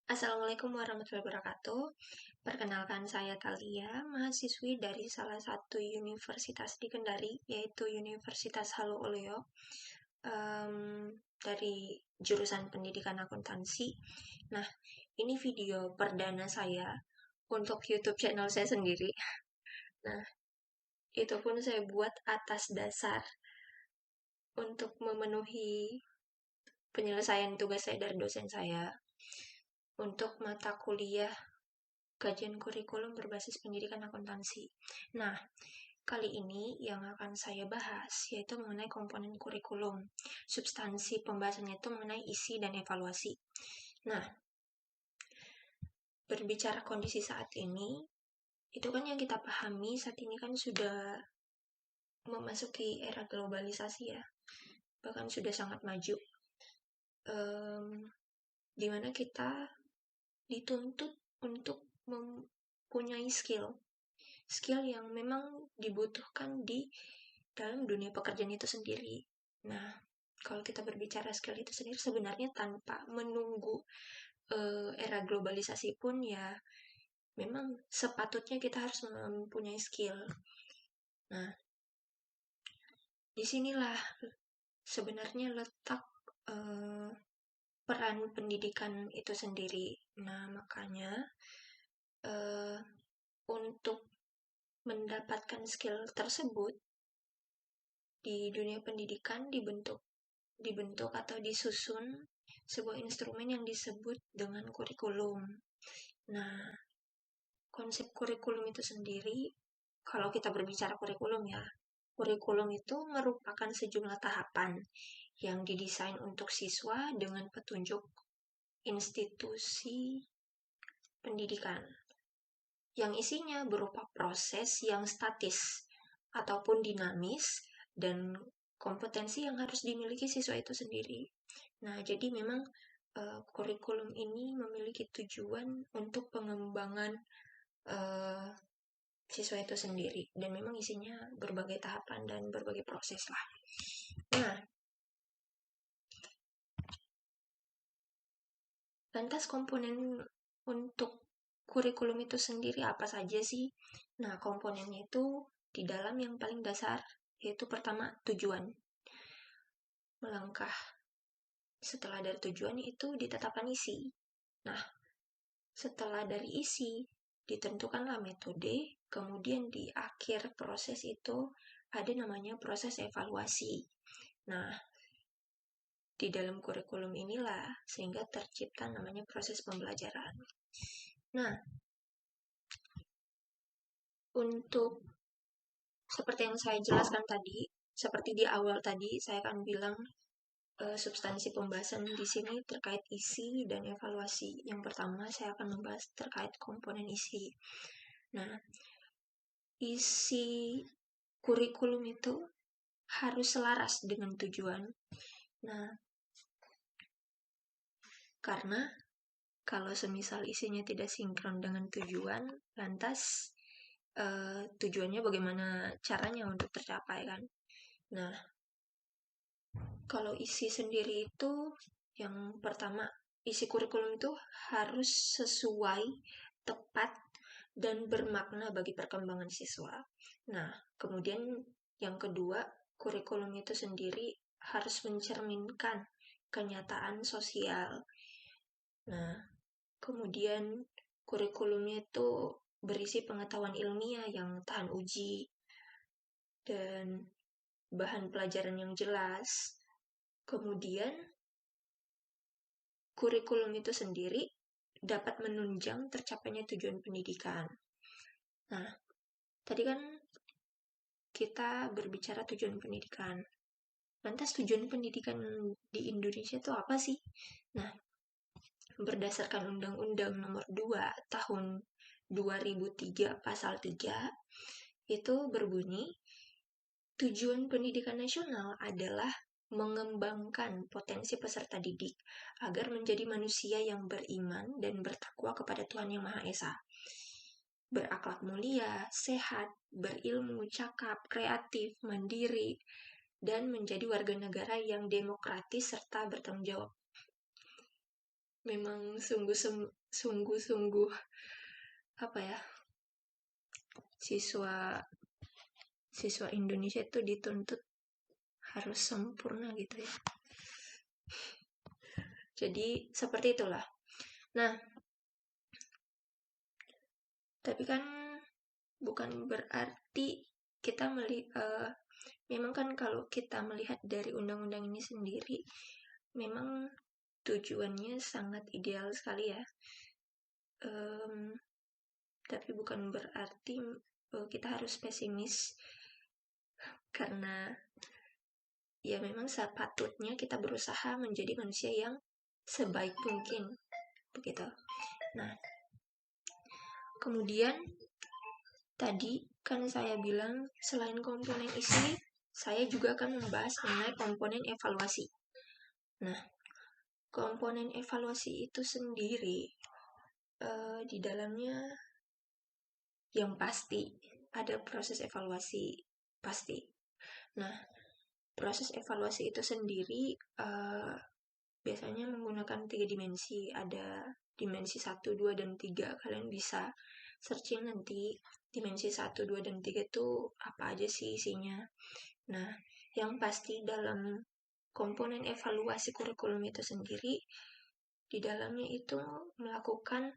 Assalamualaikum warahmatullahi wabarakatuh. Perkenalkan saya Thalia, mahasiswi dari salah satu universitas di Kendari, yaitu Universitas Haluoleo, dari jurusan pendidikan akuntansi. Nah, ini video perdana saya untuk YouTube channel saya sendiri. Nah, itu pun saya buat atas dasar untuk memenuhi penyelesaian tugas saya dari dosen saya untuk mata kuliah kajian kurikulum berbasis pendidikan akuntansi. Nah, kali ini yang akan saya bahas yaitu mengenai komponen kurikulum. Substansi pembahasannya itu mengenai isi dan evaluasi. Nah, berbicara kondisi saat ini, itu kan yang kita pahami saat ini kan sudah memasuki era globalisasi ya, bahkan sudah sangat maju. Dimana kita dituntut untuk mempunyai skill yang memang dibutuhkan di dalam dunia pekerjaan itu sendiri. Nah, kalau kita berbicara skill itu sendiri sebenarnya tanpa menunggu era globalisasi pun ya memang sepatutnya kita harus mempunyai skill. Nah, disinilah sebenarnya letak peran pendidikan itu sendiri. Nah, makanya untuk mendapatkan skill tersebut di dunia pendidikan dibentuk atau disusun sebuah instrumen yang disebut dengan kurikulum. Nah, konsep kurikulum itu sendiri, kalau kita berbicara kurikulum ya, kurikulum itu merupakan sejumlah tahapan yang didesain untuk siswa dengan petunjuk institusi pendidikan, yang isinya berupa proses yang statis ataupun dinamis dan kompetensi yang harus dimiliki siswa itu sendiri. Nah, jadi memang kurikulum ini memiliki tujuan untuk pengembangan siswa itu sendiri, dan memang isinya berbagai tahapan dan berbagai proses lah. Nah, lantas komponen untuk kurikulum itu sendiri apa saja sih? Nah, komponennya itu di dalam yang paling dasar, yaitu pertama tujuan. Melangkah setelah dari tujuan itu ditetapkan isi. Nah, setelah dari isi ditentukanlah metode, kemudian di akhir proses itu ada namanya proses evaluasi. Nah, di dalam kurikulum inilah sehingga tercipta namanya proses pembelajaran. Nah, untuk seperti yang saya jelaskan tadi, seperti di awal tadi saya akan bilang substansi pembahasan di sini terkait isi dan evaluasi. Yang pertama saya akan membahas terkait komponen isi. Nah, isi kurikulum itu harus selaras dengan tujuan. Nah, karena kalau semisal isinya tidak sinkron dengan tujuan, lantas tujuannya bagaimana caranya untuk tercapai kan? Nah, kalau isi sendiri itu yang pertama, isi kurikulum itu harus sesuai, tepat, dan bermakna bagi perkembangan siswa. Nah, kemudian yang kedua, kurikulum itu sendiri harus mencerminkan kenyataan sosial. Nah, kemudian kurikulumnya itu berisi pengetahuan ilmiah yang tahan uji dan bahan pelajaran yang jelas. Kemudian kurikulum itu sendiri dapat menunjang tercapainya tujuan pendidikan. Nah, tadi kan kita berbicara tujuan pendidikan. Lantas tujuan pendidikan di Indonesia itu apa sih? Nah, berdasarkan Undang-Undang Nomor 2 Tahun 2003 Pasal 3 itu berbunyi, tujuan pendidikan nasional adalah mengembangkan potensi peserta didik agar menjadi manusia yang beriman dan bertakwa kepada Tuhan Yang Maha Esa, berakhlak mulia, sehat, berilmu, cakap, kreatif, mandiri, dan menjadi warga negara yang demokratis serta bertanggung jawab. memang sungguh-sungguh apa ya, siswa Indonesia itu dituntut harus sempurna gitu ya. Jadi seperti itulah. Nah, tapi kan bukan berarti kita memang kan kalau kita melihat dari undang-undang ini sendiri, memang tujuannya sangat ideal sekali ya. Tapi bukan berarti kita harus pesimis, karena ya memang sepatutnya kita berusaha menjadi manusia yang sebaik mungkin, begitu. Nah, kemudian tadi kan saya bilang selain komponen isi, saya juga akan membahas mengenai komponen evaluasi. Nah, komponen evaluasi itu sendiri di dalamnya yang pasti ada proses evaluasi pasti. Nah, proses evaluasi itu sendiri biasanya menggunakan 3 dimensi. Ada dimensi 1, 2, dan 3. Kalian bisa searching nanti dimensi 1, 2, dan 3 itu apa aja sih isinya. Nah, yang pasti dalam komponen evaluasi kurikulum itu sendiri, di dalamnya itu melakukan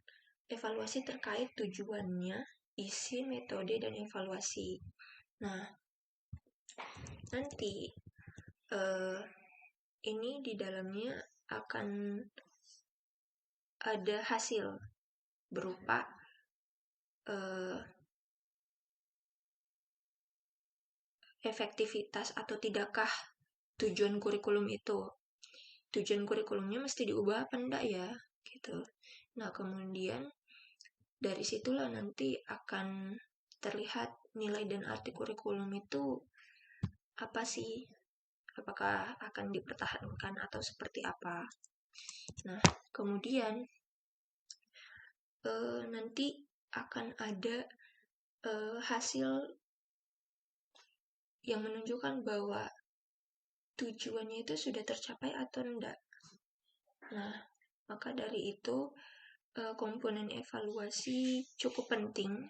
evaluasi terkait tujuannya, isi, metode, dan evaluasi. Nah, nanti ini di dalamnya akan ada hasil berupa efektivitas atau tidakkah tujuan kurikulum itu. Tujuan kurikulumnya mesti diubah apa enggak ya, gitu. Nah, kemudian dari situlah nanti akan terlihat nilai dan arti kurikulum itu apa sih, apakah akan dipertahankan atau seperti apa. Nah, kemudian nanti akan ada hasil yang menunjukkan bahwa tujuannya itu sudah tercapai atau enggak. Nah, maka dari itu komponen evaluasi cukup penting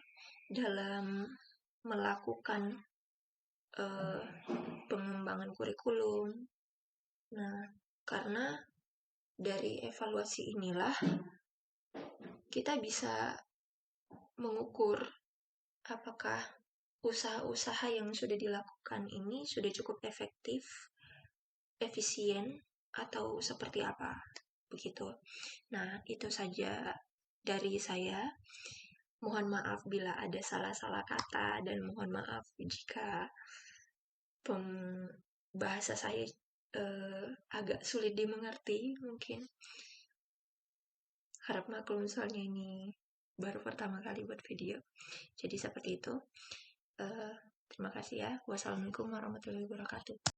dalam melakukan pengembangan kurikulum. Nah, karena dari evaluasi inilah kita bisa mengukur apakah usaha-usaha yang sudah dilakukan ini sudah cukup efektif, efisien, atau seperti apa, begitu. Nah, itu saja dari saya. Mohon maaf bila ada salah-salah kata, dan mohon maaf jika bahasa saya agak sulit dimengerti mungkin. Harap maklum soalnya ini baru pertama kali buat video. Jadi seperti itu. Terima kasih ya. Wassalamualaikum warahmatullahi wabarakatuh.